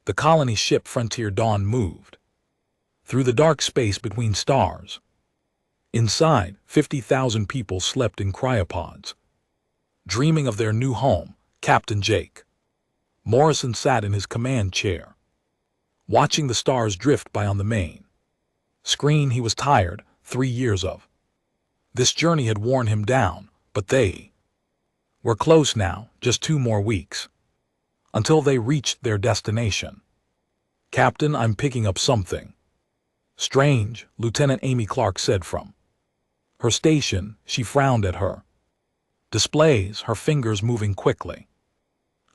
The colony ship Frontier Dawn moved through the dark space between stars. Inside, 50,000 people slept in cryopods, dreaming of their new home. Captain Jake Morrison sat in his command chair, watching the stars drift by on the main screen. He was tired. 3 years of this journey had worn him down, but they were close now, just 2 more weeks until they reached their destination. "Captain, I'm picking up something strange," Lieutenant Amy Clark said from her station. She frowned at her displays, her fingers moving quickly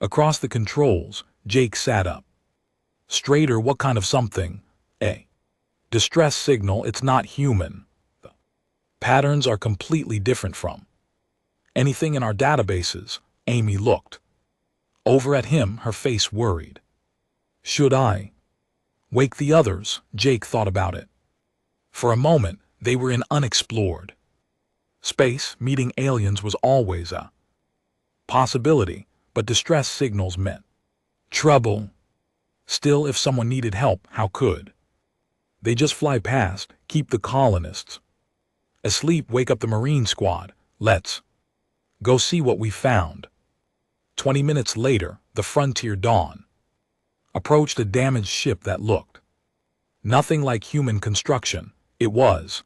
across the controls. Jake sat up straighter. "What kind of something?" "A distress signal. It's not human. The patterns are completely different from anything in our databases." Amy looked over at him, her face worried. "Should I wake the others?" Jake thought about it. For a moment, they were in unexplored space. Meeting aliens was always a possibility, but distress signals meant trouble. Still, if someone needed help, how could they just fly past? "Keep the colonists asleep, wake up the Marine squad. Let's go see what we found." 20 minutes later, the Frontier Dawn approached a damaged ship that looked nothing like human construction. It was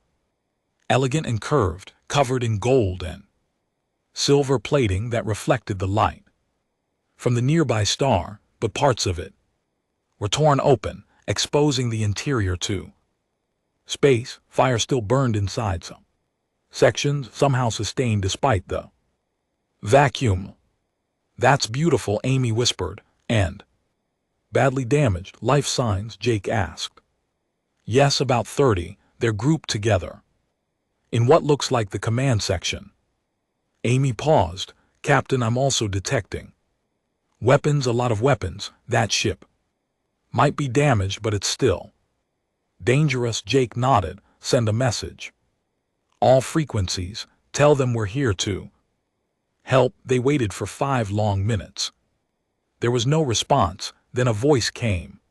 elegant and curved, covered in gold and silver plating that reflected the light from the nearby star, but parts of it were torn open, exposing the interior to space. Fire still burned inside some sections, somehow sustained despite the vacuum. "That's beautiful," Amy whispered. "And badly damaged life signs?" Jake asked. "Yes, about 30. They're grouped together in what looks like the command section." Amy paused. "Captain, I'm also detecting weapons, a lot of weapons. That ship might be damaged, but it's still dangerous." Jake nodded. "Send a message. All frequencies. Tell them we're here to help." They waited for 5 long minutes. There was no response. Then a voice came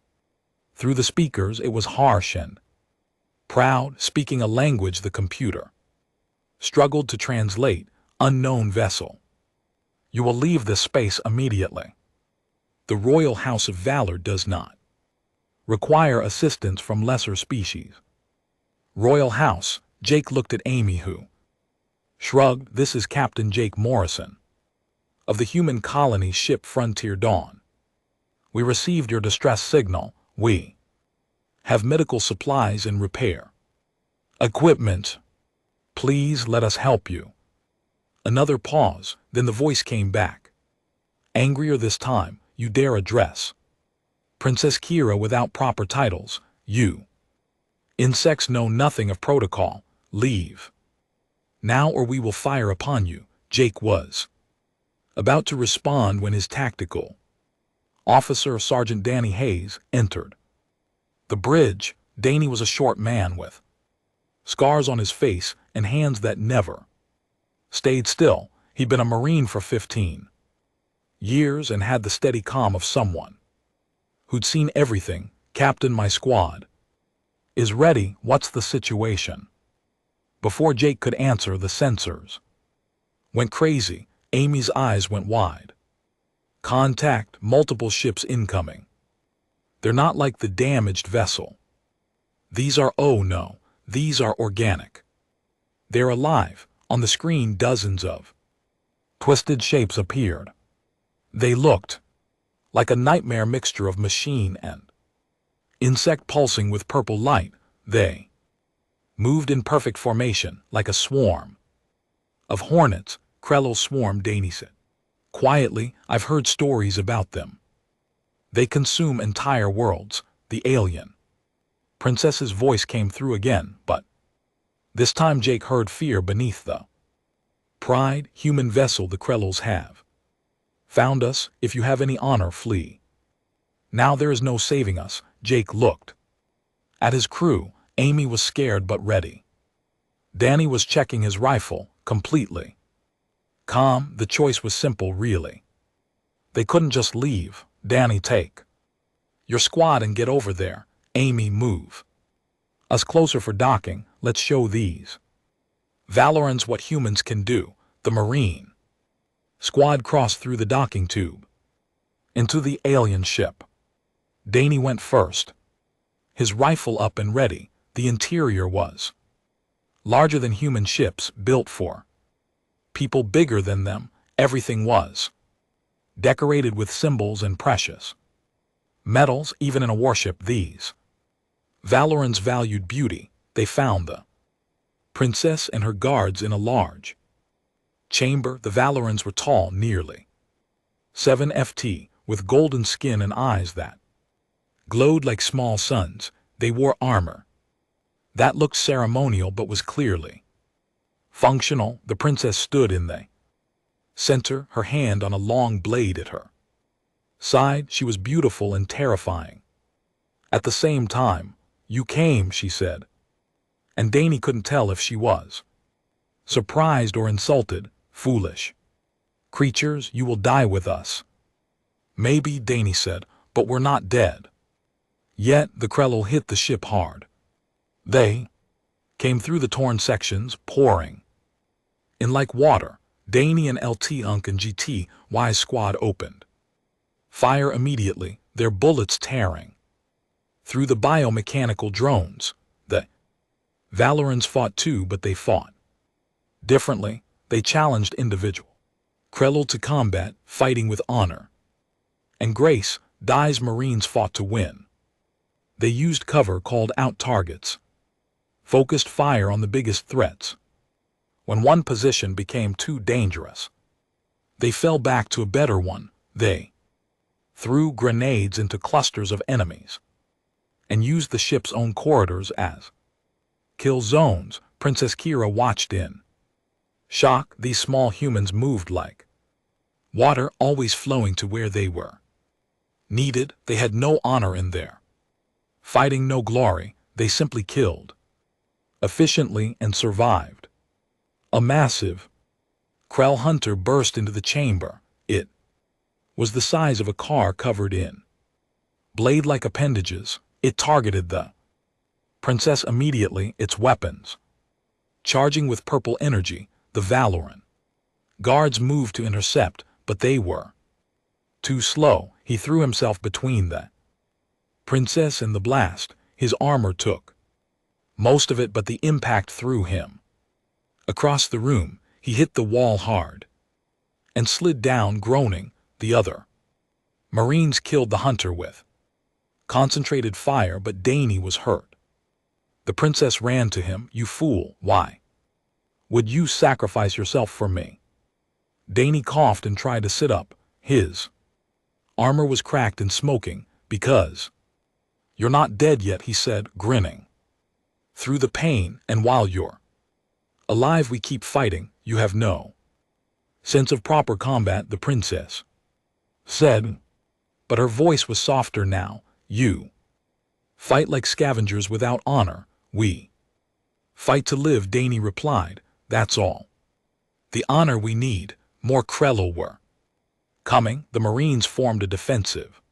through the speakers. It was harsh and proud, speaking a language the computer struggled to translate. "Unknown vessel. You will leave this space immediately. The Royal House of Valor does not require assistance from lesser species." "Royal House?" Jake looked at Amy, who shrugged. "This is Captain Jake Morrison of the human colony ship Frontier Dawn. We received your distress signal. We have medical supplies and repair equipment. Please let us help you." Another pause, then the voice came back, angrier this time. "You dare address Princess Kira without proper titles? You insects know nothing of protocol. Leave now or we will fire upon you." Jake was about to respond when his tactical officer, Sergeant Danny Hayes, entered the bridge. Danny was a short man with scars on his face and hands that never stayed still. He'd been a Marine for 15 years and had the steady calm of someone who'd seen everything. "Captain, my squad is ready. What's the situation?" Before Jake could answer, the sensors went crazy. Amy's eyes went wide. "Contact, multiple ships incoming. They're not like the damaged vessel. These are, oh no, these are organic. They're alive." On the screen, dozens of twisted shapes appeared. They looked like a nightmare mixture of machine and insect, pulsing with purple light. They moved in perfect formation, like a swarm of hornets. "Krello swarm," Danny said quietly. "I've heard stories about them. They consume entire worlds." The alien princess's voice came through again, but this time Jake heard fear beneath the pride. "Human vessel the Krellos have found us. If you have any honor, flee. Now there is no saving us." Jake looked at his crew. Amy was scared but ready. Danny was checking his rifle, completely calm. The choice was simple, really. They couldn't just leave. "Danny, take Your squad and get over there. Amy, move us closer for docking. Let's show these Valorans what humans can do. The Marine squad crossed through the docking tube into the alien ship. Danny went first, his rifle up and ready. The interior was larger than human ships built for people, bigger than them. Everything was decorated with symbols and precious metals. Even in a warship, these Valorans valued beauty. They found the princess and her guards in a large chamber. The Valorans were tall, nearly 7 feet, with golden skin and eyes that glowed like small suns. They wore armor that looked ceremonial but was clearly functional. The princess stood in the center, her hand on a long blade at her side. She was beautiful and terrifying at the same time. You came, she said, and Danny couldn't tell if she was surprised or insulted. Foolish creatures, you will die with us. Maybe, Danny said, but we're not dead yet. The Krell hit the ship hard. They came through the torn sections, pouring in like water. Danny and LT Unk and GTY squad opened fire immediately, their bullets tearing through the biomechanical drones. The Valorans fought too, but they fought differently. They challenged individual Krell to combat, fighting with honor and grace. DIE's Marines fought to win. They used cover, called out targets, focused fire on the biggest threats. When one position became too dangerous, they fell back to a better one. They threw grenades into clusters of enemies and used the ship's own corridors as kill zones. Princess Kira watched in shock. These small humans moved like water, always flowing to where they were needed. They had no honor in their fighting, no glory. They simply killed efficiently and survived. A massive Krell hunter burst into the chamber. It was the size of a car covered in blade-like appendages. It targeted the princess immediately, its weapons charging with purple energy. The Valoran guards moved to intercept, but they were too slow. He threw himself between the princess and the blast. His armor took most of it, but the impact threw him across the room. He hit the wall hard and slid down, groaning. The other Marines killed the hunter with concentrated fire, but Danny was hurt. The princess ran to him. You fool, why would you sacrifice yourself for me? Danny coughed and tried to sit up. His armor was cracked and smoking. Because you're not dead yet, he said, grinning through the pain, and while you're alive we keep fighting. You have no sense of proper combat, the princess said, but her voice was softer now. You fight like scavengers without honor. We fight to live, Danny replied. That's all the honor we need. More Krell were coming. The Marines formed a defensive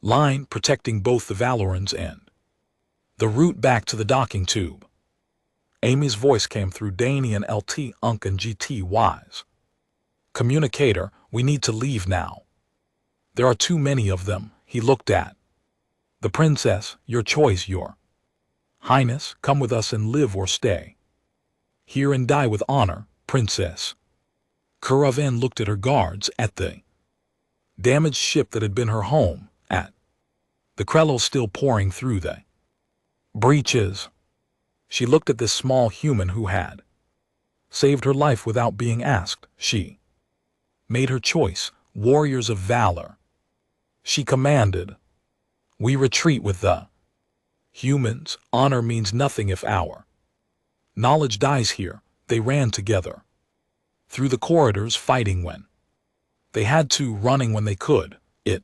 line, protecting both the Valorans and the route back to the docking tube. Amy's voice came through Danny and LT Unk and GTY's communicator. We need to leave now. There are too many of them. He looked at the princess. Your choice, your highness. Come with us and live, or stay here and die with honor. Princess Kuravan looked at her guards, at the damaged ship that had been her home, at the Krell still pouring through the breaches. She looked at this small human who had saved her life without being asked. She made her choice. Warriors of valor, she commanded. We retreat with the humans. Honor means nothing if our knowledge dies here. They ran together through the corridors, fighting when they had to, running when they could. It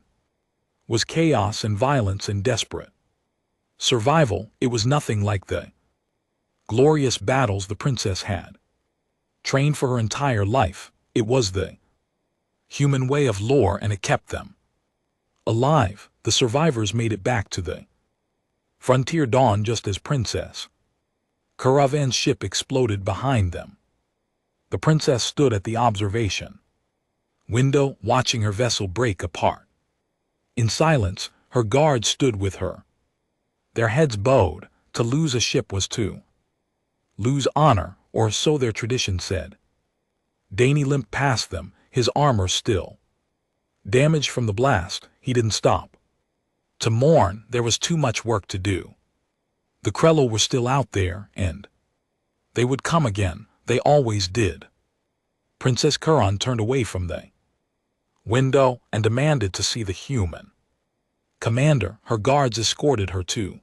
was chaos and violence and desperate survival. It was nothing like the glorious battles the princess had trained for her entire life. It was the human way of lore, and it kept them alive. the survivors made it back to the Frontier Dawn just as Princess Caravan's ship exploded behind them. The princess stood at the observation window, watching her vessel break apart. In silence, her guards stood with her, their heads bowed. To lose a ship was to lose honor, or so their tradition said. Danny limped past them, his armor still damaged from the blast. He didn't stop to mourn. There was too much work to do. The Krello were still out there, and they would come again. They always did. Princess Curran turned away from the window and demanded to see the human commander. Her guards escorted her to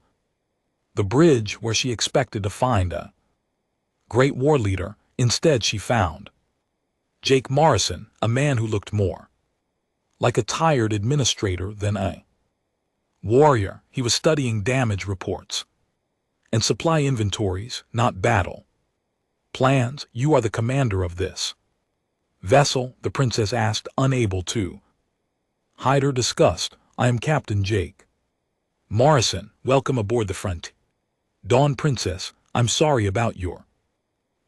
the bridge where she expected to find a great war leader. Instead, she found Jake Morrison, a man who looked more like a tired administrator than a warrior. He was studying damage reports and supply inventories, not battle plans. You are the commander of this vessel? The princess asked, unable to hide her disgust. I am Captain Jake Morrison. Welcome aboard the Frontier Dawn, Princess. I'm sorry about your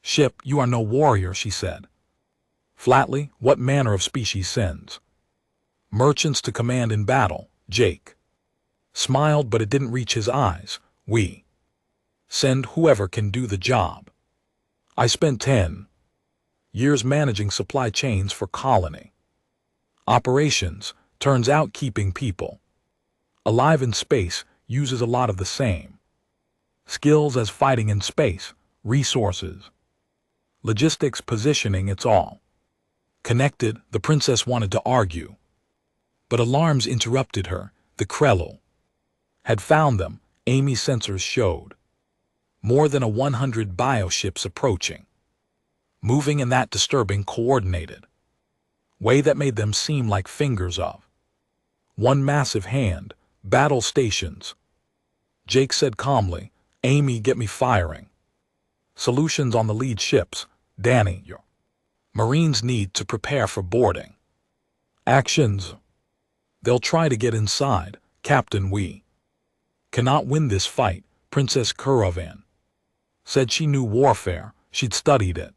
ship. You are no warrior, she said flatly. What manner of species sends merchants to command in battle? Jake smiled, but it didn't reach his eyes. We send whoever can do the job. I spent 10 years managing supply chains for colony operations. Turns out keeping people alive in space uses a lot of the same skills as fighting in space. Resources, logistics, positioning, it's all connected. The princess wanted to argue, but alarms interrupted her. The Krello had found them. Amy's sensors showed more than 100 bioships approaching, moving in that disturbing, coordinated way that made them seem like fingers of one massive hand. Battle stations, Jake said calmly. Amy, get me firing solutions on the lead ships. Danny, your Marines need to prepare for boarding actions. They'll try to get inside. Captain, we cannot win this fight. Princess Caravan said she knew warfare. She'd studied it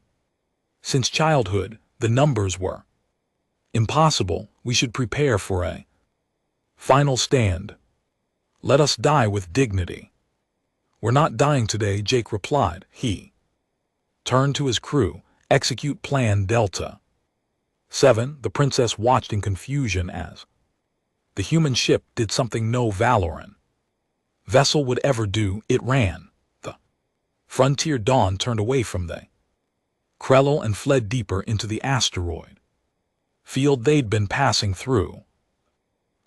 since childhood. The numbers were impossible. We should prepare for a final stand. Let us die with dignity. We're not dying today, Jake replied. He turned to his crew. Execute Plan Delta 7. The princess watched in confusion as the human ship did something no Valoran vessel would ever do. It ran. The Frontier Dawn turned away from the Krello and fled deeper into the asteroid field they'd been passing through.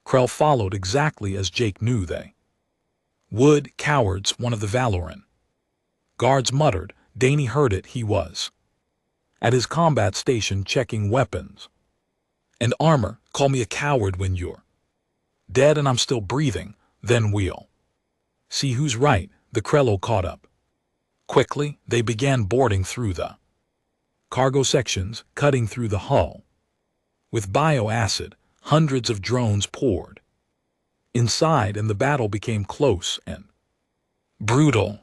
Krell followed exactly as Jake knew they would. Cowards, one of the Valoran guards muttered. Danny heard it. He was at his combat station checking weapons and armor. Call me a coward when you're dead and I'm still breathing. Then we'll see who's right. The Krello caught up quickly. They began boarding through the cargo sections, cutting through the hull with bioacid. Hundreds of drones poured inside, and the battle became close and brutal.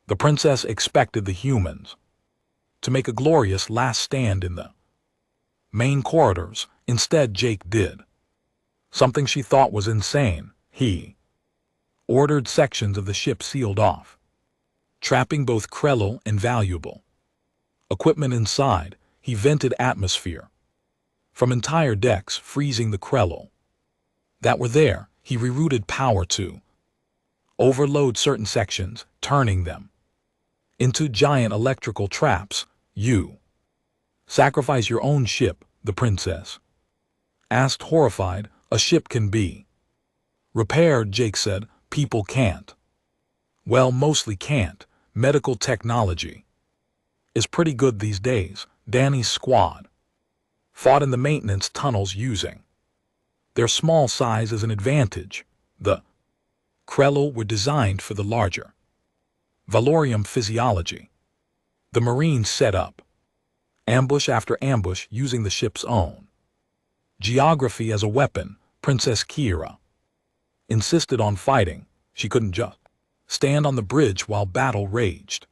The princess expected the humans to make a glorious last stand in the main corridors. Instead, Jake did something she thought was insane. He ordered sections of the ship sealed off, trapping both Krello and valuable equipment inside. He vented atmosphere from entire decks, freezing the Krello that were there. He rerouted power to overload certain sections, turning them into giant electrical traps. You sacrifice your own ship? The princess asked, horrified. A ship can be repaired, Jake said. People can't. Well, mostly can't. Medical technology is pretty good these days. Danny's squad fought in the maintenance tunnels using their small size as an advantage. The Krello were designed for the larger Valorium physiology. The Marines set up ambush after ambush using the ship's own geography as a weapon. Princess Kira insisted on fighting. She couldn't just stand on the bridge while battle raged.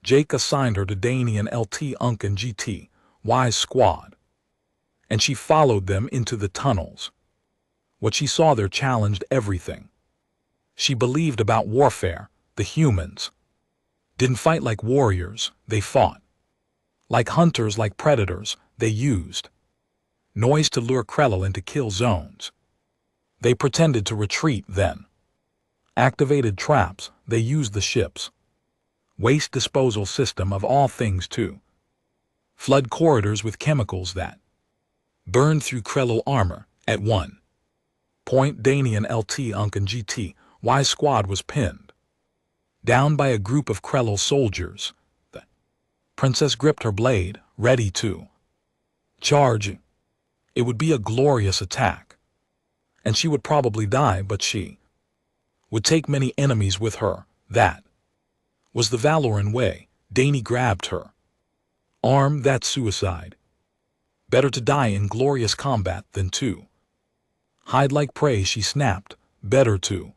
Jake assigned her to Danny and LT Unk and GT, Y's squad, and she followed them into the tunnels. What she saw there challenged everything she believed about warfare. The humans didn't fight like warriors, they fought like hunters, like predators. They used noise to lure Krell into kill zones. They pretended to retreat, then activated traps. They used the ship's waste disposal system of all things to flood corridors with chemicals that burned through Krell armor. At one point, Danny and LT Unk and GT Y's squad was pinned down by a group of Krell soldiers. The princess gripped her blade, ready to charge. It would be a glorious attack, and she would probably die, but she would take many enemies with her. That was the Valoran way. Danny grabbed her arm. That's suicide. Better to die in glorious combat than to hide like prey, she snapped. Better to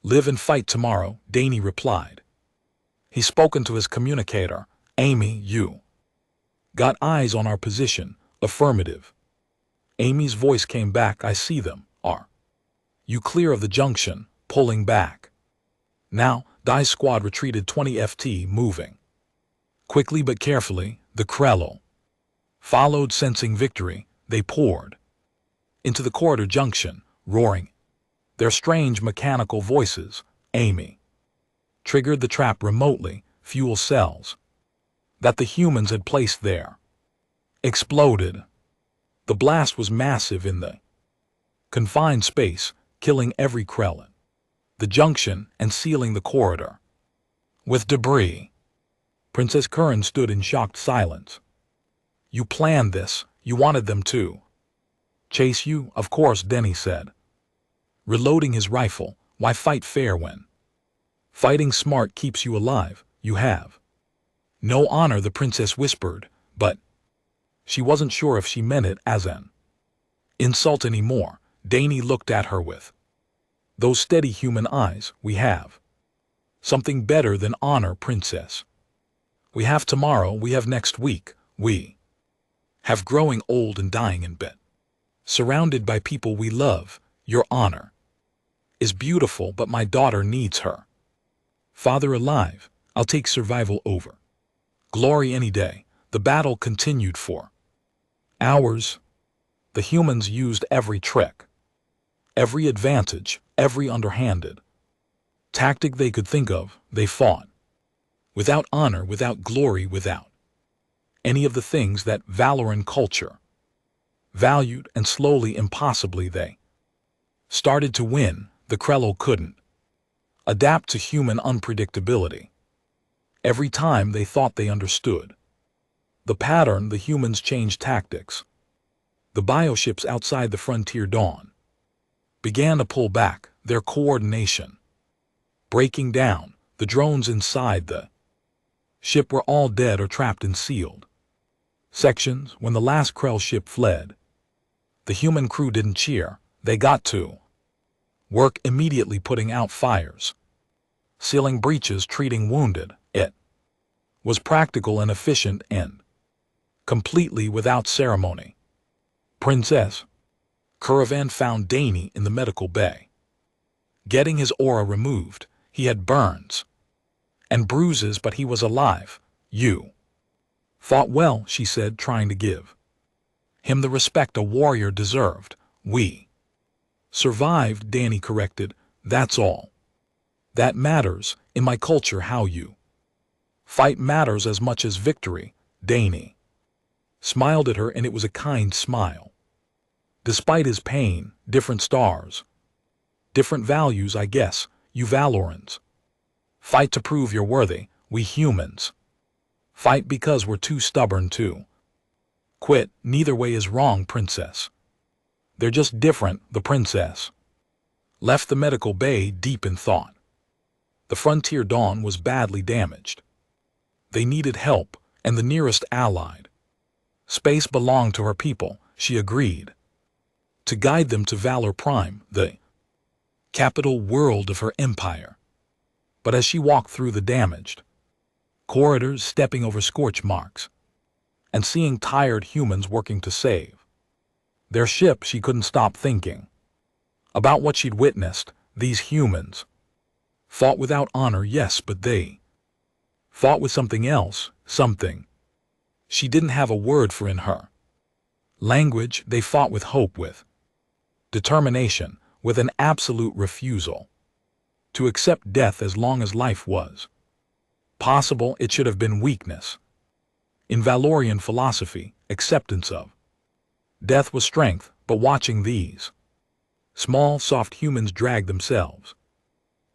live and fight tomorrow, Danny replied. He's spoken to his communicator. Amy, you got eyes on our position? Affirmative. Amy's voice came back. I see them. Are you clear of the junction? Pulling back. Now, Dai's squad retreated 20 FT, moving quickly but carefully. The Krell followed, sensing victory. They poured into the corridor junction, roaring their strange mechanical voices. Amy triggered the trap remotely. Fuel cells that the humans had placed there exploded. The blast was massive in the confined space, killing every Krell in the junction and sealing the corridor with debris. Princess Curran stood in shocked silence. You planned this. You wanted them to chase you? Of course, Denny said, reloading his rifle. Why fight fair when fighting smart keeps you alive? You have no honor, the princess whispered, but she wasn't sure if she meant it as an insult anymore. Danny looked at her with those steady human eyes. We have something better than honor, princess. We have tomorrow, we have next week, we have growing old and dying in bed, surrounded by people we love. Your honor is beautiful, but my daughter needs her father alive. I'll take survival over glory any day. The battle continued for hours. The humans used every trick, every advantage, every underhanded tactic they could think of. They fought without honor, without glory, without any of the things that Valoran culture valued, and slowly, impossibly, they started to win. The Krell couldn't adapt to human unpredictability. Every time they thought they understood the pattern, the humans changed tactics. The bioships outside the Frontier Dawn began to pull back, their coordination breaking down. The drones inside the ship were all dead or trapped in sealed sections. When the last Krell ship fled, the human crew didn't cheer. They got to work immediately, putting out fires, sealing breaches, treating wounded. It was practical and efficient, and completely without ceremony. Princess Caravan found Danny in the medical bay, getting his aura removed. He had burns and bruises, but he was alive. You fought well, she said, trying to give him the respect a warrior deserved. We survived, Danny corrected. That's all that matters. In my culture, how you fight matters as much as victory. Danny smiled at her, and it was a kind smile. Despite his pain, different stars, different values, I guess. You Valorans fight to prove you're worthy. We humans fight because we're too stubborn to quit. Neither way is wrong, princess. They're just different. The princess left the medical bay deep in thought. The Frontier Dawn was badly damaged. They needed help, and the nearest allied space belonged to her people. She agreed to guide them to Valor Prime. The capital world of her empire. But as she walked through the damaged corridors, stepping over scorch marks, and seeing tired humans working to save their ship, she couldn't stop thinking about what she'd witnessed. These humans fought without honor, yes, but they fought with something else, something she didn't have a word for in her language. They fought with hope, with determination, with an absolute refusal to accept death as long as life was possible. It should have been weakness. In Valorian philosophy, acceptance of death was strength, but watching these small, soft humans drag themselves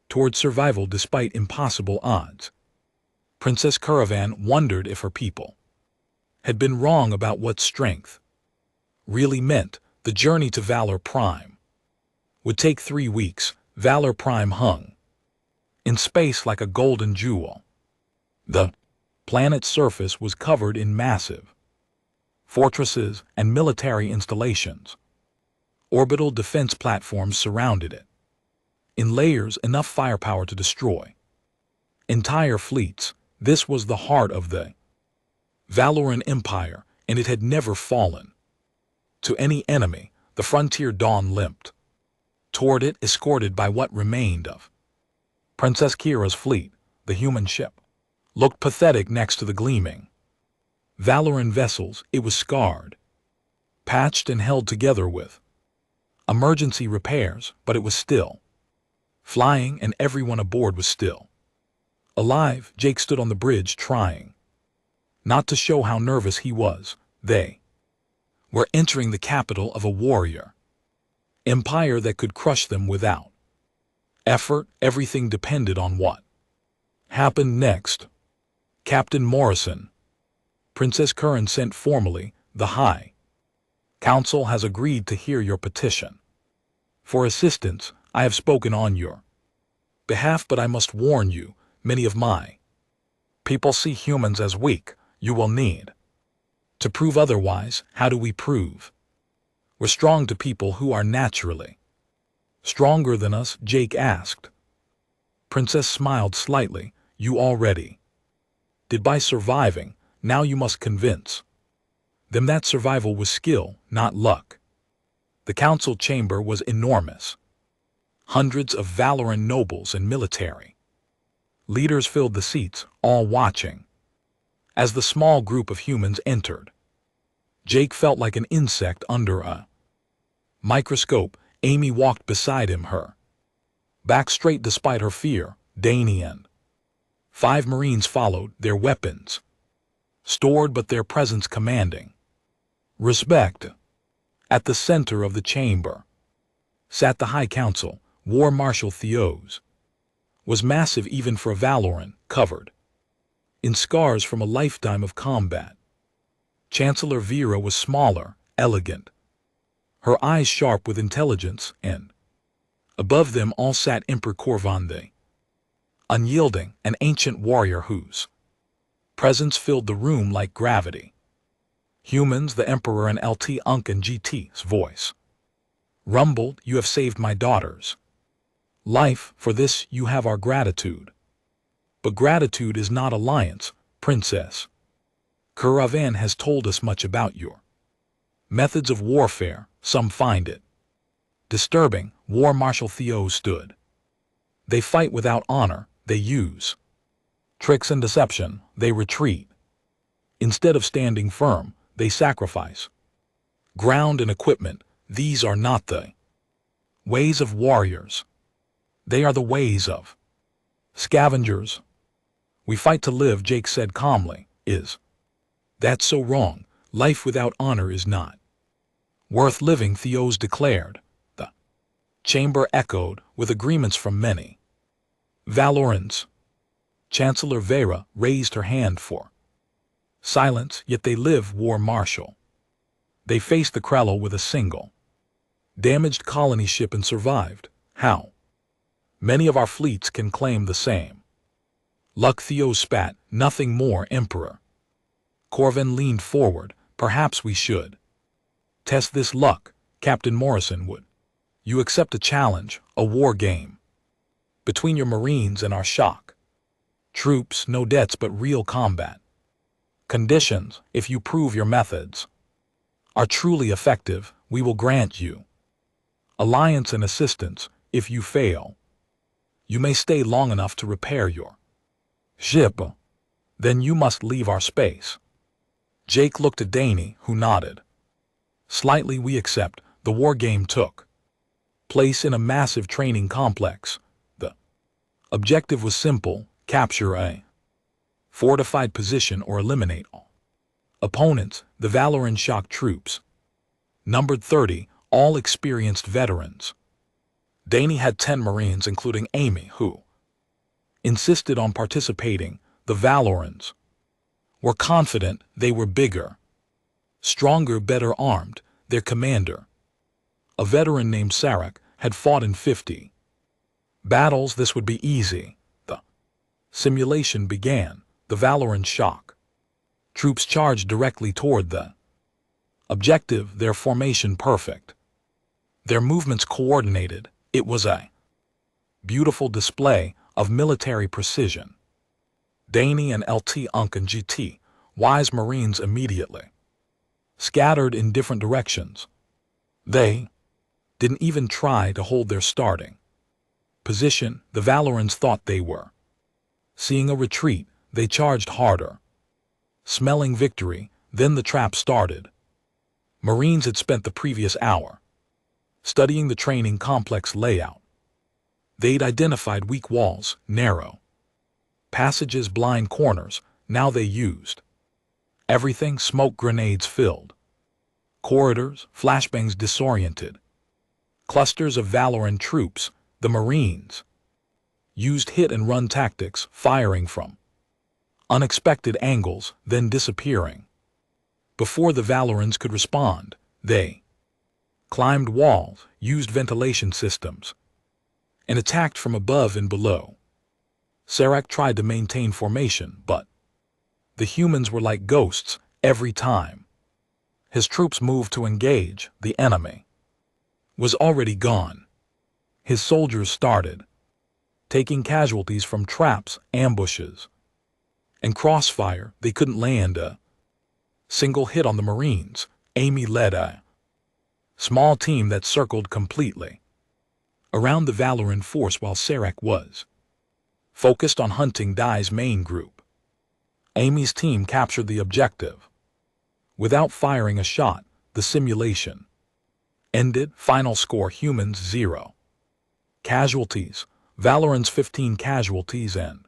toward survival despite impossible odds, Princess Caravan wondered if her people had been wrong about what strength really meant. The journey to Valor Prime would take 3 weeks. Valor Prime hung in space like a golden jewel. The planet's surface was covered in massive fortresses and military installations. Orbital defense platforms surrounded it, in layers enough firepower to destroy entire fleets. This was the heart of the Valoran Empire, and it had never fallen to any enemy. The Frontier Dawn limped toward it, escorted by what remained of Princess Kira's fleet. The human ship looked pathetic next to the gleaming Valoran vessels. It was scarred, patched, and held together with emergency repairs, but it was still flying, and everyone aboard was still alive. Jake stood on the bridge, trying not to show how nervous he was. They were entering the capital of a warrior empire that could crush them without effort. Everything depended on what happened next. Captain Morrison, Princess Curran sent formally. The High Council has agreed to hear your petition for assistance. I have spoken on your behalf, but I must warn you, many of my people see humans as weak. You will need to prove otherwise. How do we prove we're strong to people who are naturally stronger than us? Jake asked. Princess smiled slightly. You already did by surviving. Now you must convince them that survival was skill, not luck. The council chamber was enormous. Hundreds of Valoran nobles and military leaders filled the seats, all watching as the small group of humans entered. Jake felt like an insect under a microscope. Amy walked beside him, her back straight despite her fear. Danny and 5 Marines followed, their weapons stored but their presence commanding respect. At the center of the chamber sat the High Council. War Marshal Theos was massive even for a Valoran, covered in scars from a lifetime of combat. Chancellor Vera was smaller, elegant, her eyes sharp with intelligence, and above them all sat Emperor Corvan the Unyielding, an ancient warrior whose presence filled the room like gravity. Humans, the Emperor and LT Uncan GT's voice rumbled. You have saved my daughter's life. For this you have our gratitude. But gratitude is not alliance, Princess. Caravan has told us much about your methods of warfare. Some find it disturbing. War Marshal Theo stood. They fight without honor. They use tricks and deception. They retreat. Instead of standing firm, they sacrifice ground and equipment. These are not the ways of warriors. They are the ways of scavengers. We fight to live, Jake said calmly. Is that so wrong? Life without honor is not worth living, Theos declared. The chamber echoed with agreements from many Valorans. Chancellor Vera raised her hand for silence. Yet they live, War Marshal. They faced the Krello with a single damaged colony ship and survived. How many of our fleets can claim the same luck? Theo spat. Nothing more, Emperor. Corvan leaned forward. Perhaps we should test this luck. Captain Morrison would You accept a challenge, a war game. Between your Marines and our shock. Troops, no debts but real combat. Conditions, if you prove your methods are truly effective, we will grant you alliance and assistance. If you fail, you may stay long enough to repair your ship. Then you must leave our space. Jake looked at Danny, who nodded. Slightly. We accept. The war game took place in a massive training complex. The objective was simple: capture a fortified position or eliminate all opponents. The Valoran shock troops numbered 30, all experienced veterans. Danny had 10 Marines, including Amy, who insisted on participating. The Valorans were confident. They were bigger, stronger, better armed. Their commander, a veteran named Sarek, had fought in 50 battles. This would be easy. The simulation began. The Valoran shock troops charged directly toward the objective, their formation perfect, their movements coordinated. It was a beautiful display of military precision. Danny and LT, Unk and GT, wise Marines, immediately scattered in different directions. They didn't even try to hold their starting position. The Valorans thought they were seeing a retreat. They charged harder, smelling victory. Then the trap started. Marines had spent the previous hour studying the training complex layout. They'd identified weak walls, narrow passages, blind corners. Now they used everything: smoke grenades filled corridors, flashbangs disoriented clusters of Valoran troops. The Marines used hit-and-run tactics, firing from unexpected angles, then disappearing. Before the Valorans could respond, they climbed walls, used ventilation systems, and attacked from above and below. Sarek tried to maintain formation, but the humans were like ghosts every time his troops moved to engage. The enemy was already gone. His soldiers started taking casualties from traps, ambushes, and crossfire. They couldn't land a single hit on the Marines. Amy led a small team that circled completely around the Valoran force while Sarek was focused on hunting Dai's main group. Amy's team captured the objective without firing a shot. The simulation ended. Final score: humans 0 casualties, Valorans 15 casualties, and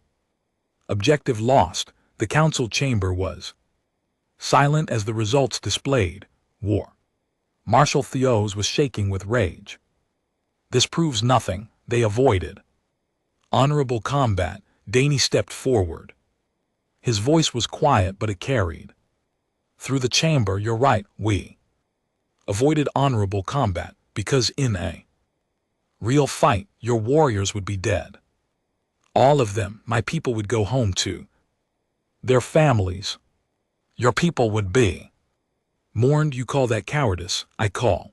objective lost. The council chamber was silent as the results displayed. War Marshal Theos was shaking with rage. This proves nothing. They avoided honorable combat. Danny stepped forward. His voice was quiet, but it carried through the chamber. You're right, we avoided honorable combat because in a real fight, your warriors would be dead. All of them. My people would go home to their families. Your people would be mourned. You call that cowardice. I call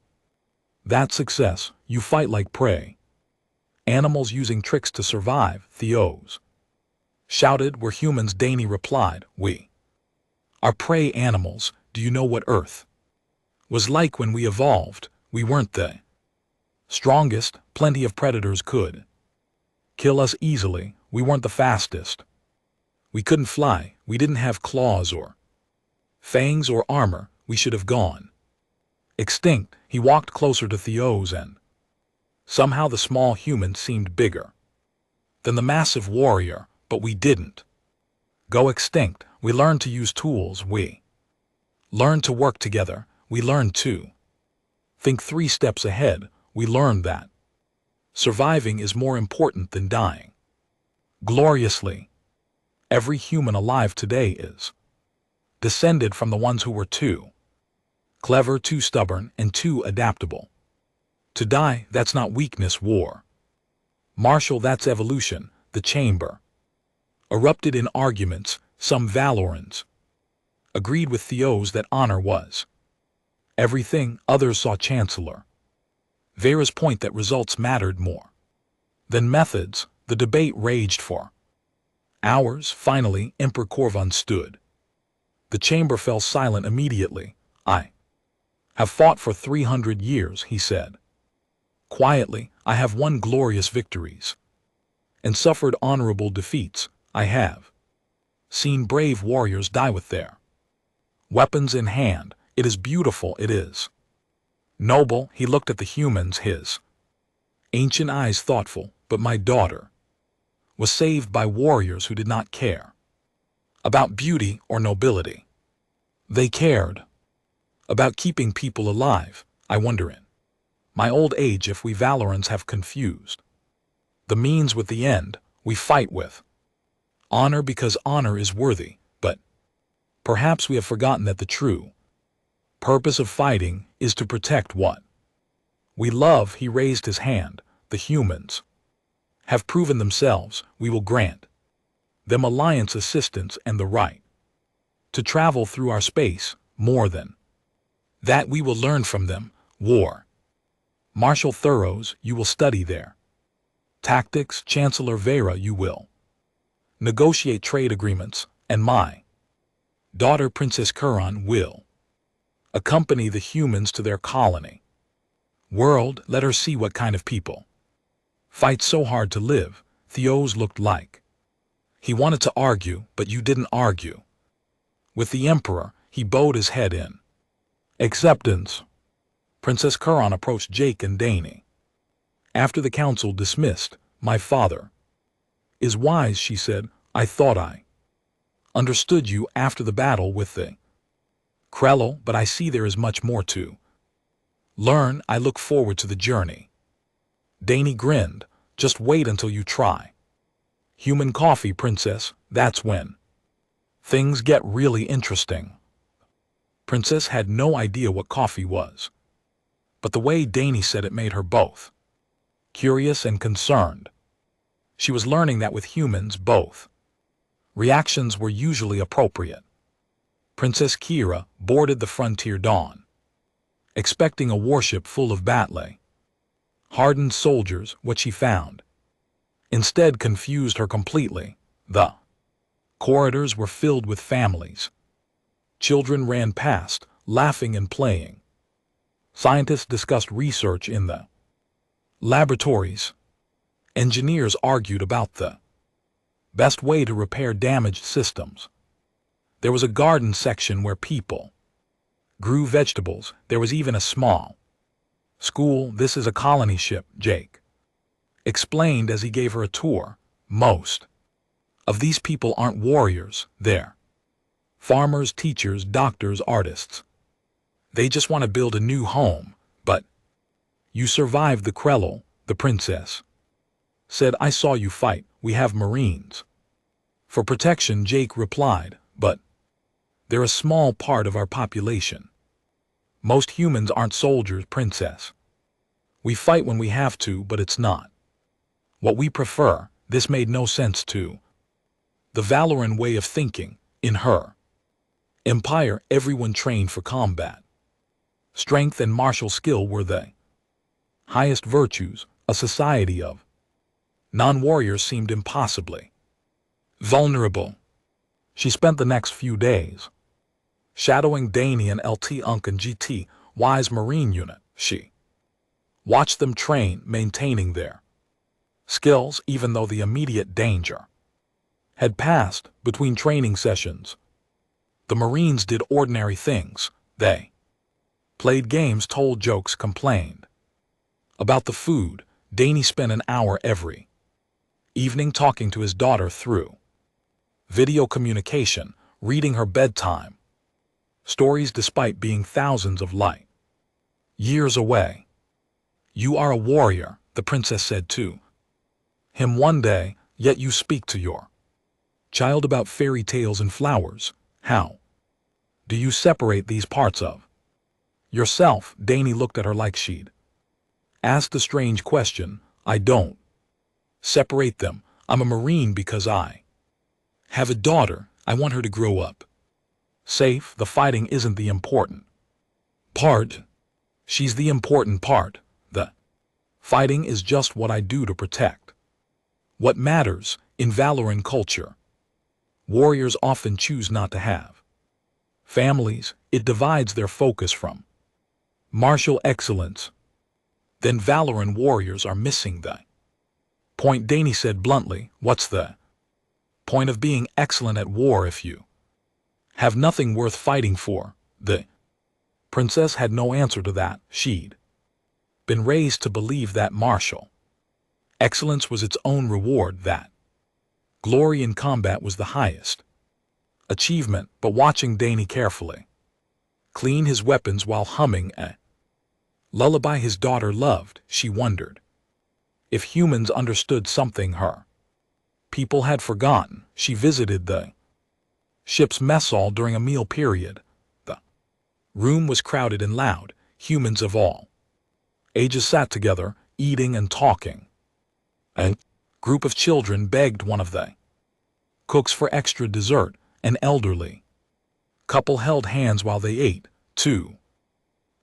that success. You fight like prey animals using tricks to survive. Theos shouted. We're humans. Danny replied, we are prey animals. Do you know what Earth was like when we evolved? We weren't the strongest. Plenty of predators could kill us easily. We weren't the fastest. We couldn't fly. We didn't have claws or fangs or armor. We should have gone extinct. He walked closer to Theos, and somehow the small human seemed bigger than the massive warrior. But we didn't go extinct. We learned to use tools. We learned to work together. We learned to think 3 steps ahead. We learned that surviving is more important than dying gloriously. Every human alive today is descended from the ones who were too clever, too stubborn, and too adaptable to die. That's not weakness. War Marshal, that's evolution. The chamber erupted in arguments. Some Valorans agreed with Theos that honor was everything. Others saw Chancellor Vera's point that results mattered more than methods. The debate raged for hours. Finally, Emperor Korvan stood. The chamber fell silent immediately. I have fought for 300 years, he said. Quietly, I have won glorious victories and suffered honorable defeats. I have seen brave warriors die with their weapons in hand. It is beautiful, it is noble. He looked at the humans, his ancient eyes thoughtful. But my daughter was saved by warriors who did not care about beauty or nobility. They cared about keeping people alive. I wonder in my old age if we Valorans have confused the means with the end. We fight with honor because honor is worthy, but perhaps we have forgotten that the true purpose of fighting is to protect what we love. He raised his hand. The humans have proven themselves. We will grant them alliance assistance and the right to travel through our space. More than that, we will learn from them. War Marshal Thuros, you will study their tactics. Chancellor Vera, you will negotiate trade agreements, and my daughter Princess Kuran will accompany the humans to their colony world. Let her see what kind of people fight so hard to live. Theos looked like he wanted to argue, but you didn't argue with the Emperor. He bowed his head in acceptance. Princess Kuran approached Jake and Dany. After the council dismissed, my father is wise, she said. I thought I understood you after the battle with the Krello, but I see there is much more to learn. I look forward to the journey. Dany grinned. Just wait until you try human coffee, princess. That's when things get really interesting. Princess had no idea what coffee was, but the way Dany said it made her both curious and concerned. She was learning that with humans, both reactions were usually appropriate. Princess Kira boarded the Frontier Dawn, expecting a warship full of Batley hardened soldiers. What she found instead confused her completely. The corridors were filled with families. Children ran past, laughing and playing. Scientists discussed research in the laboratories. Engineers argued about the best way to repair damaged systems. There was a garden section where people grew vegetables. There was even a small school. This is a colony ship, Jake explained as he gave her a tour. Most of these people aren't warriors. They're farmers, teachers, doctors, artists. They just want to build a new home. But you survived the Krello, the princess said. I saw you fight. We have Marines for protection, Jake replied, but they're a small part of our population. Most humans aren't soldiers, princess. We fight when we have to, but it's not what we prefer. This made no sense to the Valoran way of thinking. In her empire, everyone trained for combat. Strength and martial skill were the highest virtues. A society of non-warriors seemed impossibly vulnerable. She spent the next few days shadowing Dany and LT Unk and GT Wise Marine unit. She watched them train, maintaining their skills even though the immediate danger had passed. Between training sessions, the Marines did ordinary things. They played games, told jokes, complained about the food. Dany spent an hour every evening talking to his daughter through video communication, reading her bedtime stories despite being thousands of light years away. You are a warrior, the princess said to him one day, yet you speak to your child about fairy tales and flowers. How do you separate these parts of yourself? Dany looked at her like she'd asked a strange question. I don't separate them. I'm a Marine because I have a daughter. I want her to grow up safe. The fighting isn't the important part. She's the important part. The Fighting is just what I do to protect. What matters, in Valorant culture, warriors often choose not to have families. It divides their focus from martial excellence. Then Valorant warriors are missing the point. Danny said bluntly, what's the point of being excellent at war if you have nothing worth fighting for? The princess had no answer to that. She'd been raised to believe that martial excellence was its own reward, that glory in combat was the highest achievement. But watching Danny carefully clean his weapons while humming a lullaby his daughter loved, she wondered if humans understood something her people had forgotten. She visited the ship's mess hall during a meal period. The room was crowded and loud. Humans of all ages sat together, eating and talking. A group of children begged one of the cooks for extra dessert. An elderly couple held hands while they ate. Two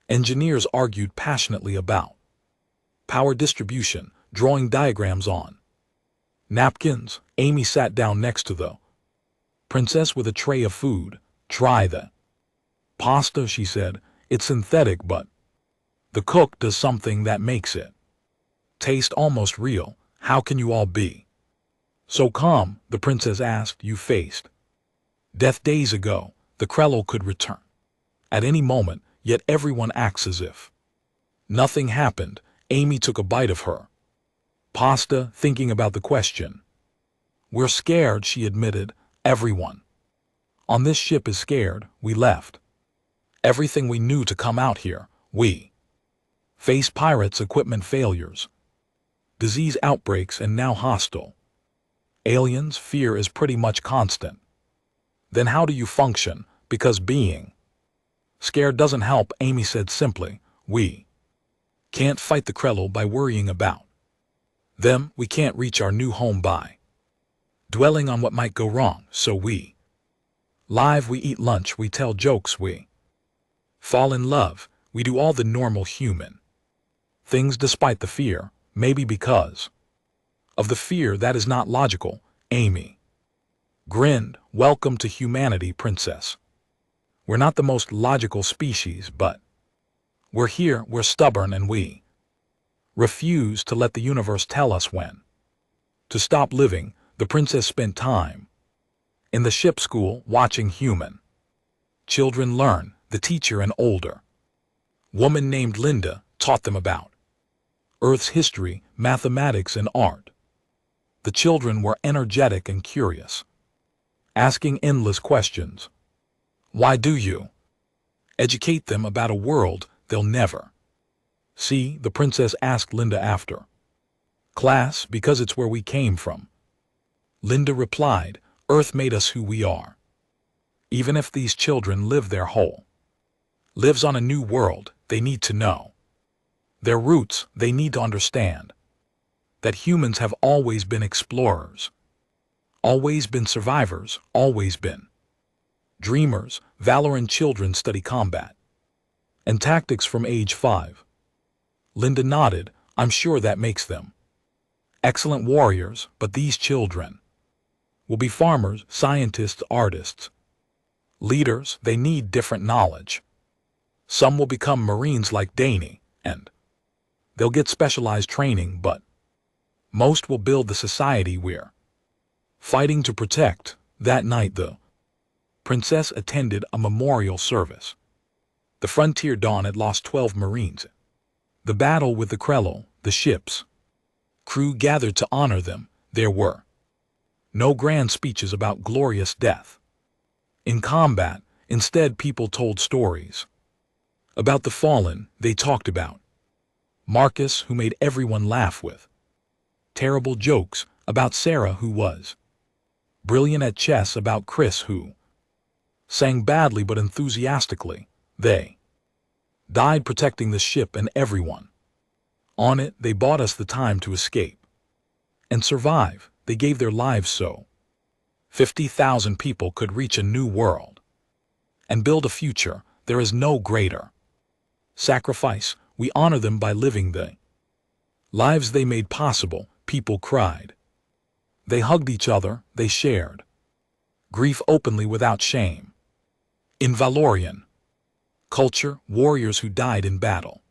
engineers argued passionately about power distribution, drawing diagrams on napkins. Amy sat down next to the princess with a tray of food. Try the pasta, she said. It's synthetic, but the cook does something that makes it taste almost real. How can you all be so calm? The princess asked. You faced death days ago. The Krello could return at any moment, yet everyone acts as if nothing happened. Amy took a bite of her pasta, thinking about the question. We're scared, she admitted. Everyone on this ship is scared. We left everything we knew to come out here. We faced pirates, equipment failures, disease outbreaks, and now hostile aliens. Fear is pretty much constant. Then how do you function? Because being scared doesn't help, Amy said simply. We can't fight the Krello by worrying about them. We can't reach our new home by dwelling on what might go wrong. So we live, we eat lunch, we tell jokes, we fall in love, we do all the normal human things despite the fear. Maybe because of the fear that is not logical. Amy grinned. Welcome to humanity, princess. We're not the most logical species, but we're here, we're stubborn, and we refuse to let the universe tell us when to stop living. The princess spent time in the ship school watching human children learn. The teacher, an older woman named Linda, taught them about Earth's history, mathematics, and art. The children were energetic and curious, asking endless questions. Why do you educate them about a world they'll never see? The princess asked Linda after class. Because it's where we came from, Linda replied. Earth made us who we are. Even if these children live their whole lives on a new world, they need to know their roots. They need to understand that humans have always been explorers, always been survivors, always been dreamers. Valorant children study combat and tactics from age 5. Linda nodded. I'm sure that makes them excellent warriors, but these children will be farmers, scientists, artists, leaders. They need different knowledge. Some will become Marines like Danny, and they'll get specialized training, but most will build the society we're fighting to protect. That night, the princess attended a memorial service. The Frontier Dawn had lost 12 Marines. The battle with the Krello, the ship's crew gathered to honor them. There were no grand speeches about glorious death in combat. Instead, people told stories about the fallen. They talked about Marcus, who made everyone laugh with terrible jokes, about Sarah, who was brilliant at chess, about Chris, who sang badly but enthusiastically. They died protecting the ship and everyone on it. They bought us the time to escape and survive. They gave their lives so 50,000 people could reach a new world and build a future. There is no greater sacrifice. We honor them by living the Lives they made possible, people cried. They hugged each other, they shared grief openly without shame. In Valorian culture, warriors who died in battle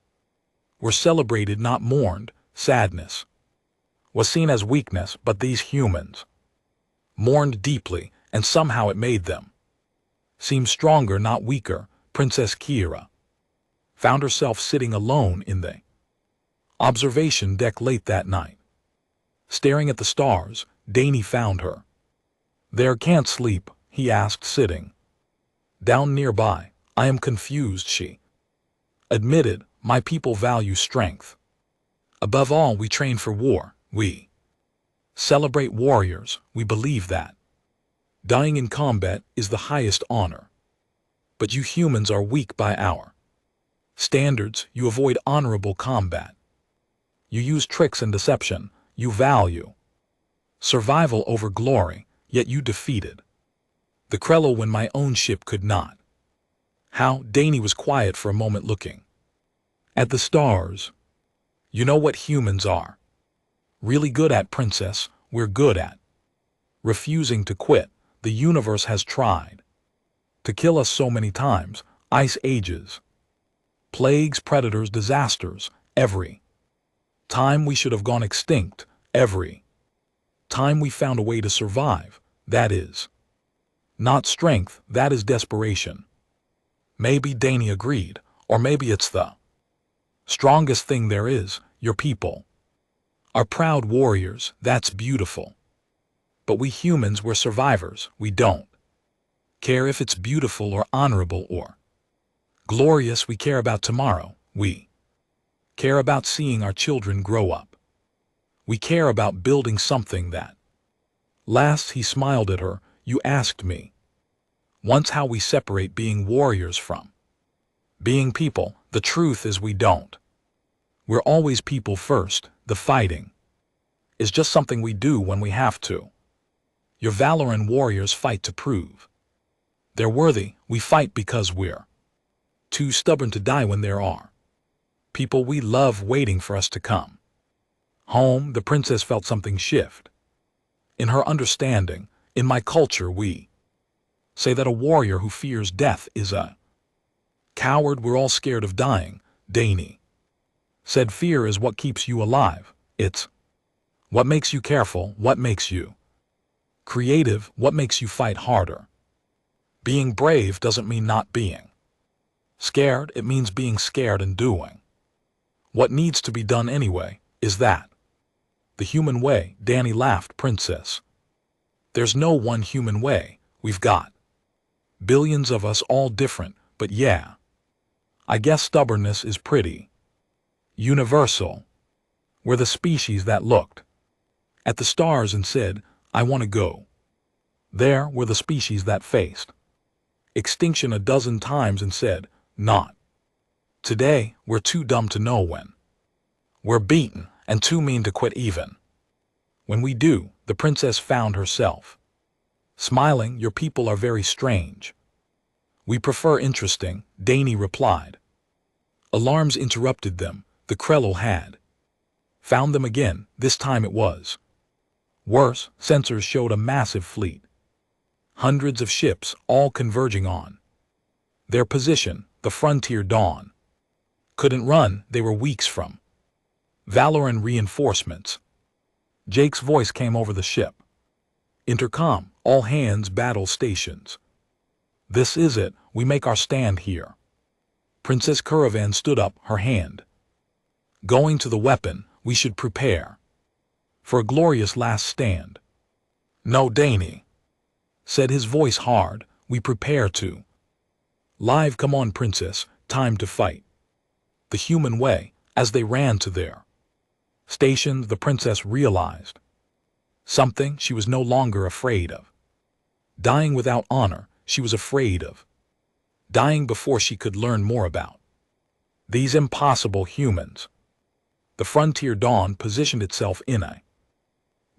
were celebrated, not mourned. Sadness was seen as weakness, but these humans mourned deeply, and somehow it made them seem stronger, not weaker. Princess Kira found herself sitting alone in the observation deck late that night. Staring at the stars, Danny found her. "There, can't sleep?" he asked, sitting down nearby. "I am confused," she admitted. "My people value strength. Above all, we train for war. We celebrate warriors. We believe that dying in combat is the highest honor. But you humans are weak by our standards. You avoid honorable combat. You use tricks and deception. You value survival over glory, yet you defeated the Krello when my own ship could not." How? Danny was quiet for a moment, looking at the stars. "You know what humans are really good at, Princess? We're good at refusing to quit. The universe has tried to kill us so many times. Ice ages, plagues, predators, disasters. Every time we should have gone extinct. Every time we found a way to survive. That is not strength, that is desperation." Maybe, Danny agreed, or maybe it's the strongest thing there is. Your people are proud warriors. That's beautiful. But we humans, we're survivors. We don't care if it's beautiful or honorable or glorious. We care about tomorrow. We care about seeing our children grow up. We care about building something that lasts. He smiled at her. "You asked me once how we separate being warriors from being people. The truth is we don't. We're always people first. The fighting is just something we do when we have to. Your Valoran warriors fight to prove they're worthy. We fight because we're too stubborn to die when there are people we love waiting for us to come home." The princess felt something shift in her understanding. "In my culture, we say that a warrior who fears death is a coward. We're all scared of dying," Danny said. "Fear is what keeps you alive. It's what makes you careful, what makes you creative, what makes you fight harder. Being brave doesn't mean not being scared. It means being scared and doing what needs to be done anyway. Is that the human way?" Danny laughed. "Princess, there's no one human way. We've got billions of us, all different. But yeah, I guess stubbornness is pretty universal. We're the species that looked at the stars and said, 'I want to go there.' We're the species that faced extinction a dozen times and said, 'Not today.' We're too dumb to know when we're beaten and too mean to quit even when we do." The princess found herself smiling. "Your people are very strange." "We prefer interesting," Danny replied. Alarms interrupted them. The Krello had found them again. This time it was worse. Sensors showed a massive fleet. Hundreds of ships, all converging on their position. The Frontier Dawn couldn't run. They were weeks from Valoran reinforcements. Jake's voice came over the ship intercom. "All hands, battle stations. This is it. We make our stand here." Princess Caravan stood up, her hand going to the weapon. "We should prepare for a glorious last stand." "No," Danny said, his voice hard. "We prepare to live. Come on, Princess, time to fight the human way." As they ran to their stations, the princess realized something. She was no longer afraid of dying without honor. She was afraid of dying before she could learn more about these impossible humans. The Frontier Dawn positioned itself in a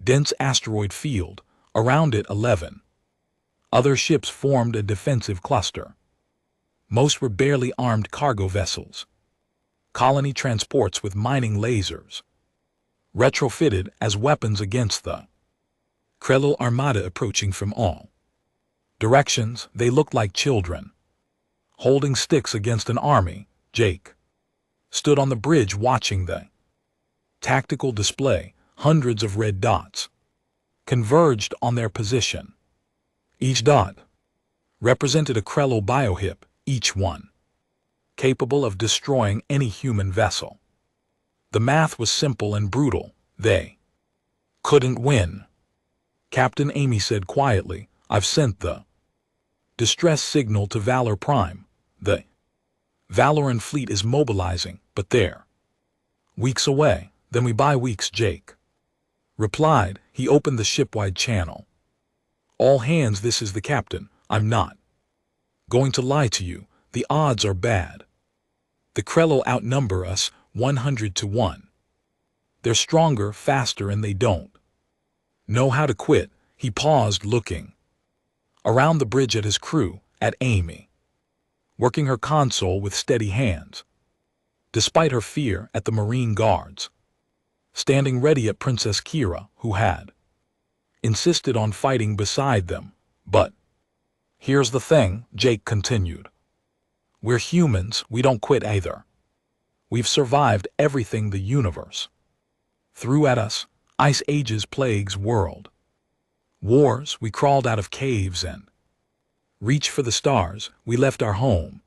dense asteroid field. Around it, 11 other ships formed a defensive cluster. Most were barely armed cargo vessels, colony transports with mining lasers. retrofitted as weapons against the Krell armada approaching from all directions. They looked like children, holding sticks against an army. Jake stood on the bridge watching the tactical display. Hundreds of red dots converged on their position. Each dot represented a Krell biohip, each one capable of destroying any human vessel. The math was simple and brutal. They couldn't win. Captain Amy said quietly, "I've sent the distress signal to Valor Prime. The Valoran fleet is mobilizing, but they're weeks away." "Then we buy weeks," Jake replied. He opened the shipwide channel. "All hands, this is the captain. I'm not going to lie to you. The odds are bad. The Krell outnumber us 100 to 1. They're stronger, faster, and they don't know how to quit." He paused, looking around the bridge at his crew, at Amy, working her console with steady hands, despite her fear, at the Marine guards, standing ready, at Princess Kira, who had insisted on fighting beside them. "But here's the thing," Jake continued. "We're humans, we don't quit either. We've survived everything the universe threw at us: ice ages, plagues, world wars. We crawled out of caves and reached for the stars. We left our home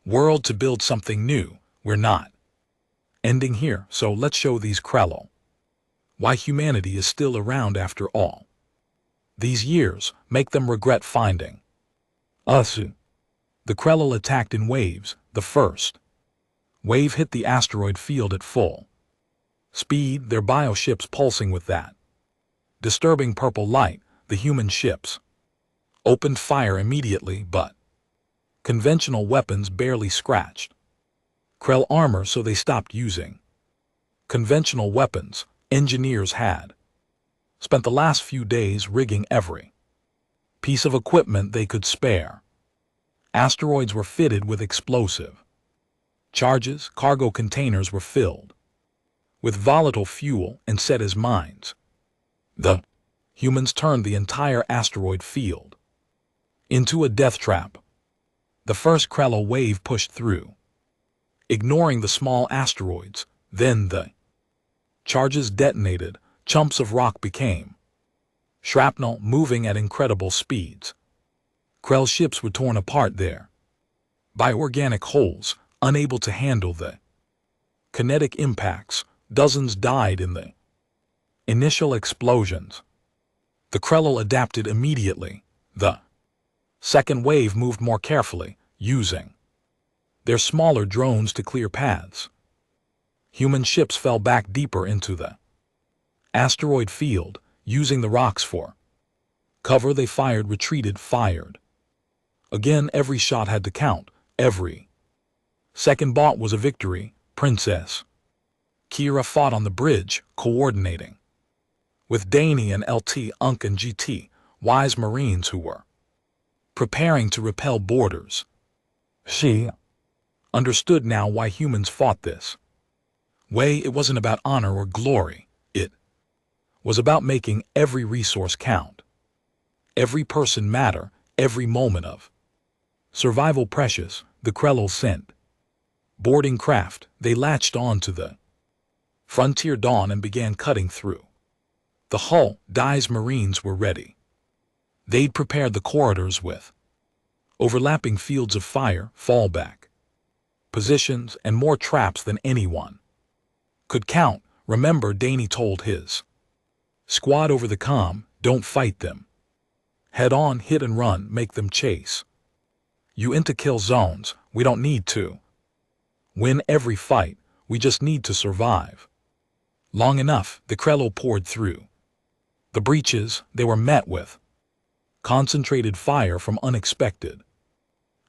world to build something new. We're not ending here, so let's show these Krell why humanity is still around after all these years. Make them regret finding us." The Krell attacked in waves. The first wave hit the asteroid field at full speed, their bioships pulsing with that disturbing purple light. The human ships opened fire immediately, but conventional weapons barely scratched Krell armor, so they stopped using conventional weapons. Engineers had spent the last few days rigging every piece of equipment they could spare. Asteroids were fitted with explosive charges. Cargo containers were filled with volatile fuel and set as mines. The humans turned the entire asteroid field into a death trap. The first Krell wave pushed through, ignoring the small asteroids. Then the charges detonated. Chunks of rock became shrapnel, moving at incredible speeds. Krell ships were torn apart there by organic holes, unable to handle the kinetic impacts. Dozens died in the initial explosions. The Krell adapted immediately. The second wave moved more carefully, using their smaller drones to clear paths. Human ships fell back deeper into the asteroid field, using the rocks for cover. They fired, retreated, fired again. Every shot had to count. Every second bought was a victory. Princess Kira fought on the bridge, coordinating with Danny and LT, Unk, and GT, wise Marines who were preparing to repel boarders. She understood now why humans fought this way. It wasn't about honor or glory. It was about making every resource count, every person matter, every moment of survival precious. The Krell sent boarding craft. They latched on to the Frontier Dawn and began cutting through the hull. Dai's Marines were ready. They'd prepared the corridors with overlapping fields of fire, fallback positions, and more traps than anyone could count. "Remember," Danny told his squad over the comm, "don't fight them. Head on, hit and run, make them chase you into kill zones. We don't need to win every fight, we just need to survive long enough." The Krell poured through the breaches. They were met with concentrated fire from unexpected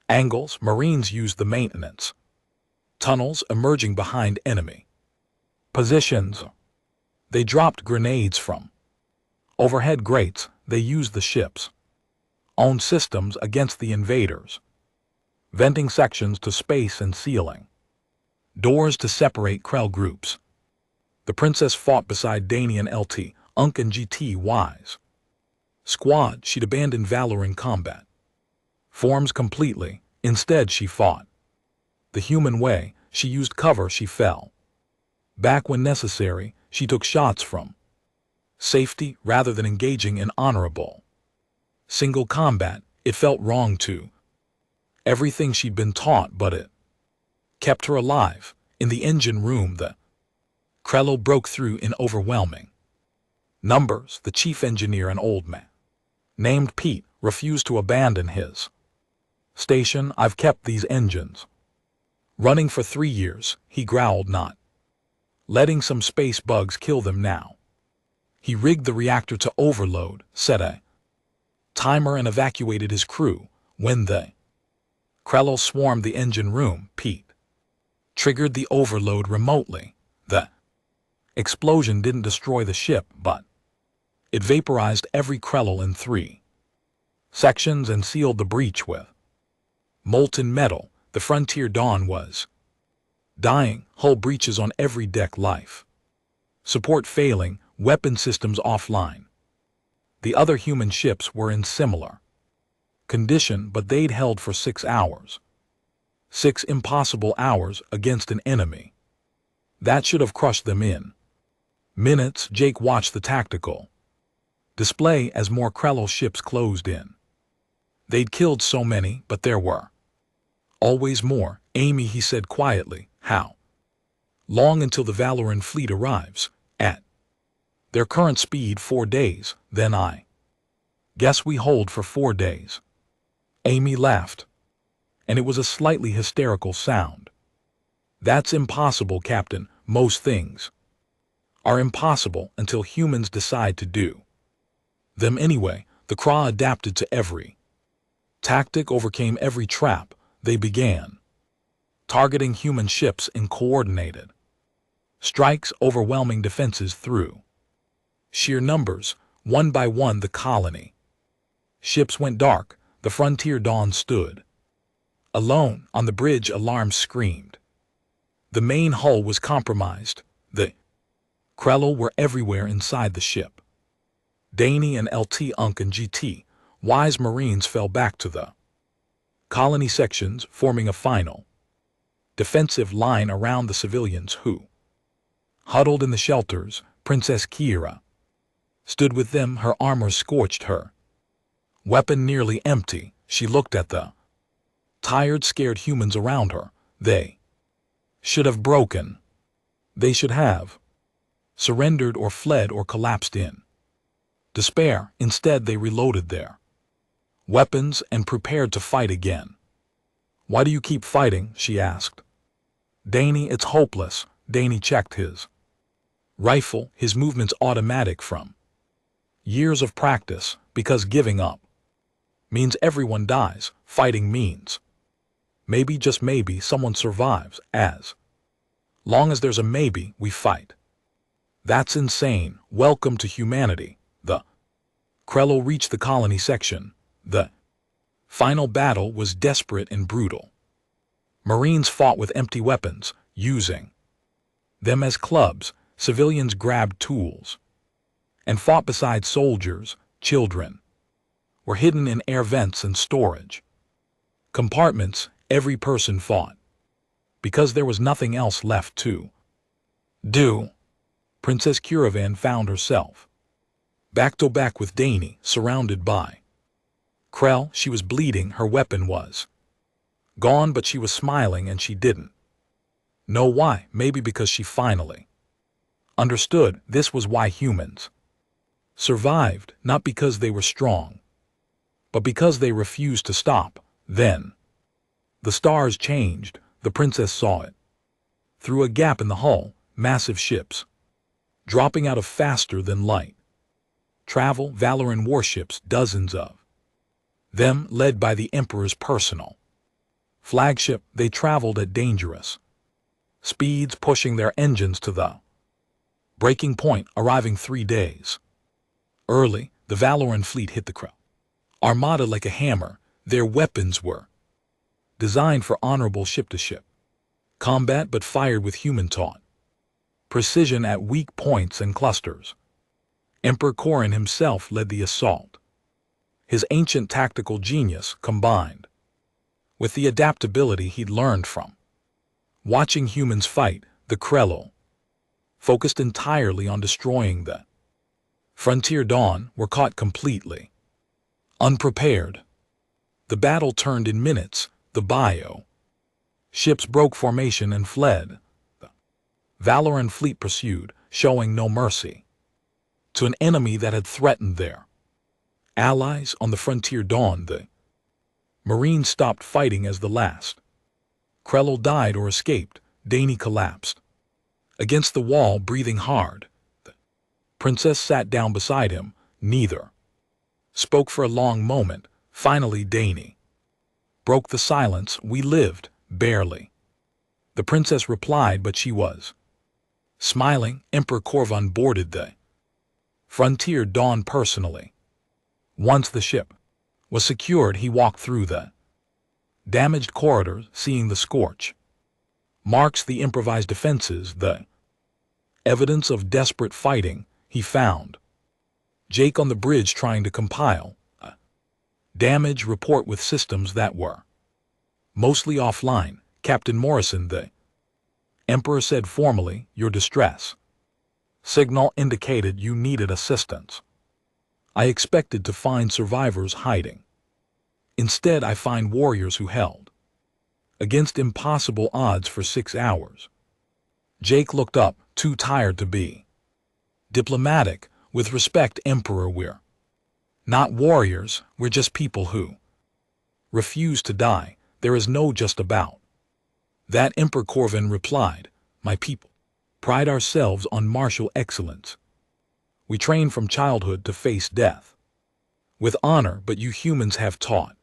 angles. Marines used the maintenance tunnels, emerging behind enemy positions. They dropped grenades from overhead grates. They used the ship's own systems against the invaders, venting sections to space and sealing doors to separate Krell groups. The princess fought beside Danny and LT, Unk and GT Wise. Squad, she'd abandoned valor in combat. Forms completely, instead she fought. The human way, she used cover, she fell. Back when necessary, she took shots from safety rather than engaging in honorable single combat. It felt wrong to everything she'd been taught, but it kept her alive. In the engine room, the Krello broke through in overwhelming numbers. The chief engineer, an old man named Pete, refused to abandon his station. I've kept these engines running for 3 years, he growled, not letting some space bugs kill them now. He rigged the reactor to overload, set a timer and evacuated his crew. When the Krello swarmed the engine room, Pete triggered the overload remotely. The explosion didn't destroy the ship, but it vaporized every Krello in 3 sections and sealed the breach with molten metal. The Frontier Dawn was dying, hull breaches on every deck, life support failing, weapon systems offline. The other human ships were in similar condition, but they'd held for 6 hours. 6 impossible hours against an enemy that should have crushed them in minutes. Jake watched the tactical display as more Krello ships closed in. They'd killed so many, but there were always more. Amy, he said quietly, how long until the Valoran fleet arrives? At their current speed, 4 days. Then I guess we hold for 4 days. Amy laughed, and it was a slightly hysterical sound. That's impossible, Captain. Most things are impossible until humans decide to do them anyway. The Krah adapted to every tactic, overcame every trap. They began targeting human ships in coordinated strikes, overwhelming defenses through sheer numbers. One by one, the colony ships went dark. The Frontier Dawn stood alone on the bridge. Alarms screamed. The main hull was compromised. The Krello were everywhere inside the ship. Danny and LT, Unk and GT Wise Marines fell back to the colony sections, forming a final defensive line around the civilians who huddled in the shelters. Princess Kira stood with them, her armor scorched, her weapon nearly empty. She looked at the tired, scared humans around her. They should have broken. They should have surrendered or fled or collapsed in despair. Instead, they reloaded their weapons and prepared to fight again. Why do you keep fighting? She asked. Danny, it's hopeless. Danny checked his rifle, his movements automatic from years of practice. Because giving up means everyone dies. Fighting means maybe, just maybe, someone survives. As long as there's a maybe, we fight. That's insane. Welcome to humanity. The Krello reached the colony section. The final battle was desperate and brutal. Marines fought with empty weapons, using them as clubs. Civilians grabbed tools and fought beside soldiers. Children were hidden in air vents and storage compartments. Every person fought because there was nothing else left to do. Princess Curavan found herself back to back with Danny, surrounded by Krell. She was bleeding, her weapon was gone, but she was smiling, and she didn't know why. Maybe because she finally understood this was why humans survived, not because they were strong, but because they refused to stop. Then the stars changed. The princess saw it through a gap in the hull. Massive ships dropping out of faster than light travel. Valoran warships, dozens of them, led by the Emperor's personal flagship. They traveled at dangerous speeds, pushing their engines to the breaking point, arriving 3 days early. The Valoran fleet hit the Krell armada like a hammer. Their weapons were designed for honorable ship-to-ship combat, but fired with human taught precision at weak points and clusters. Emperor Korin himself led the assault. His ancient tactical genius combined with the adaptability he'd learned from watching humans fight. The Krellel focused entirely on destroying the Frontier Dawn were caught completely unprepared. The battle turned in minutes. The bio ships broke formation and fled. The Valoran fleet pursued, showing no mercy to an enemy that had threatened their allies on the Frontier Dawn. The Marines stopped fighting as the last Krellel died or escaped. Dany collapsed against the wall, breathing hard. The princess sat down beside him. Neither spoke for a long moment. Finally, Dany broke the silence. We lived, barely. The princess replied, but she was smiling. Emperor Korvan boarded the Frontier Dawn personally. Once the ship was secured, he walked through the damaged corridors, seeing the scorch marks, the improvised defenses, the evidence of desperate fighting. He found Jake on the bridge trying to compile a damage report with systems that were mostly offline. Captain Morrison, the Emperor said formally, your distress signal indicated you needed assistance. I expected to find survivors hiding. Instead, I find warriors who held against impossible odds for 6 hours. Jake looked up, too tired to be diplomatic. With respect, Emperor, we're not warriors, we're just people who refuse to die. There is no just about that. Emperor Korvan replied, my people pride ourselves on martial excellence. We train from childhood to face death with honor, but you humans have taught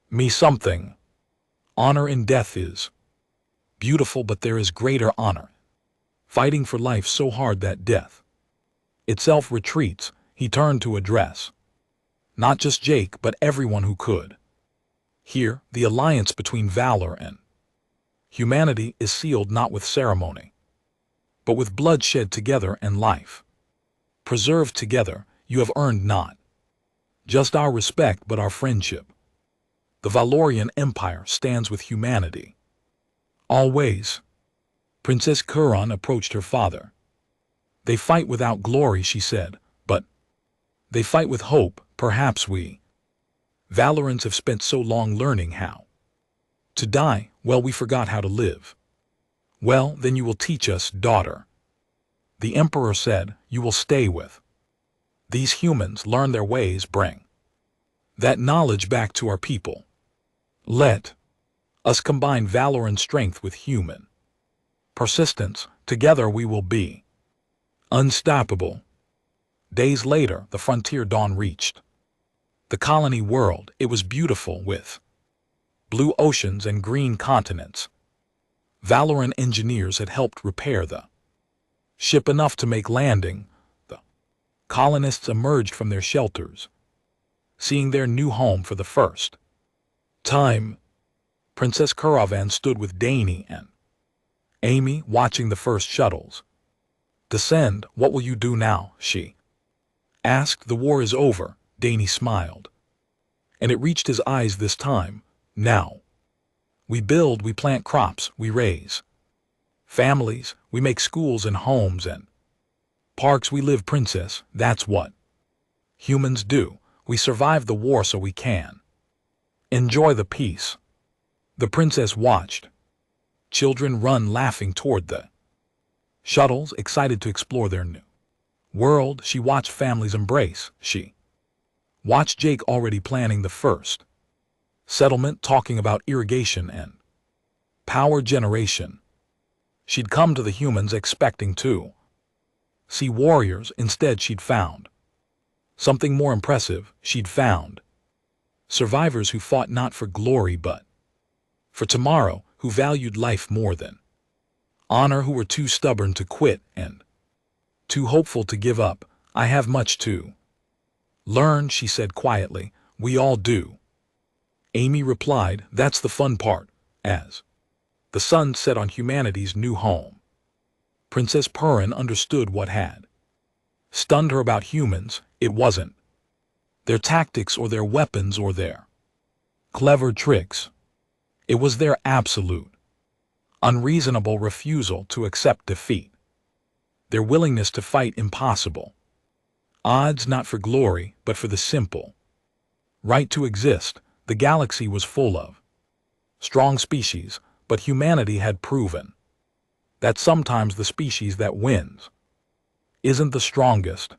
me something. Honor in death is beautiful, but there is greater honor fighting for life so hard that death itself retreats. He turned to address not just Jake, but everyone who could hear. The alliance between valor and humanity is sealed not with ceremony, but with blood shed together and life preserved together. You have earned not just our respect, but our friendship. The Valorian Empire stands with humanity always. Princess Kuran approached her father. They fight without glory, she said, but they fight with hope. Perhaps we Valorans have spent so long learning how to die. Well, we forgot how to live. Well, then you will teach us, daughter. The Emperor said, you will stay with these humans, learn their ways, bring that knowledge back to our people. Let us combine valor and strength with human persistence. Together we will be unstoppable. Days later, the Frontier Dawn reached the colony world. It was beautiful, with blue oceans and green continents. Valoran engineers had helped repair the ship enough to make landing. The colonists emerged from their shelters, seeing their new home for the first time. Princess Kuravan stood with Dany and Amy, watching the first shuttles descend. What will you do now? She asked. The war is over. Dany smiled, and it reached his eyes this time. Now we build, we plant crops, we raise families, we make schools and homes and parks. We live, princess. That's what humans do. We survive the war so we can enjoy the peace. The princess watched children run laughing toward the shuttles, excited to explore their new world. She watched families embrace. She watched Jake already planning the first settlement, talking about irrigation and power generation. She'd come to the humans expecting to see warriors. Instead, she'd found something more impressive. She'd found survivors who fought not for glory but for tomorrow, who valued life more than honor, who were too stubborn to quit and too hopeful to give up. I have much to learn, she said quietly. We all do. Amy replied, that's the fun part. As the sun set on humanity's new home, Princess Purin understood what had stunned her about humans. It wasn't their tactics or their weapons or their clever tricks. It was their absolute, unreasonable refusal to accept defeat. Their willingness to fight impossible odds, not for glory, but for the simple right to exist. The galaxy was full of strong species, but humanity had proven that sometimes the species that wins isn't the strongest,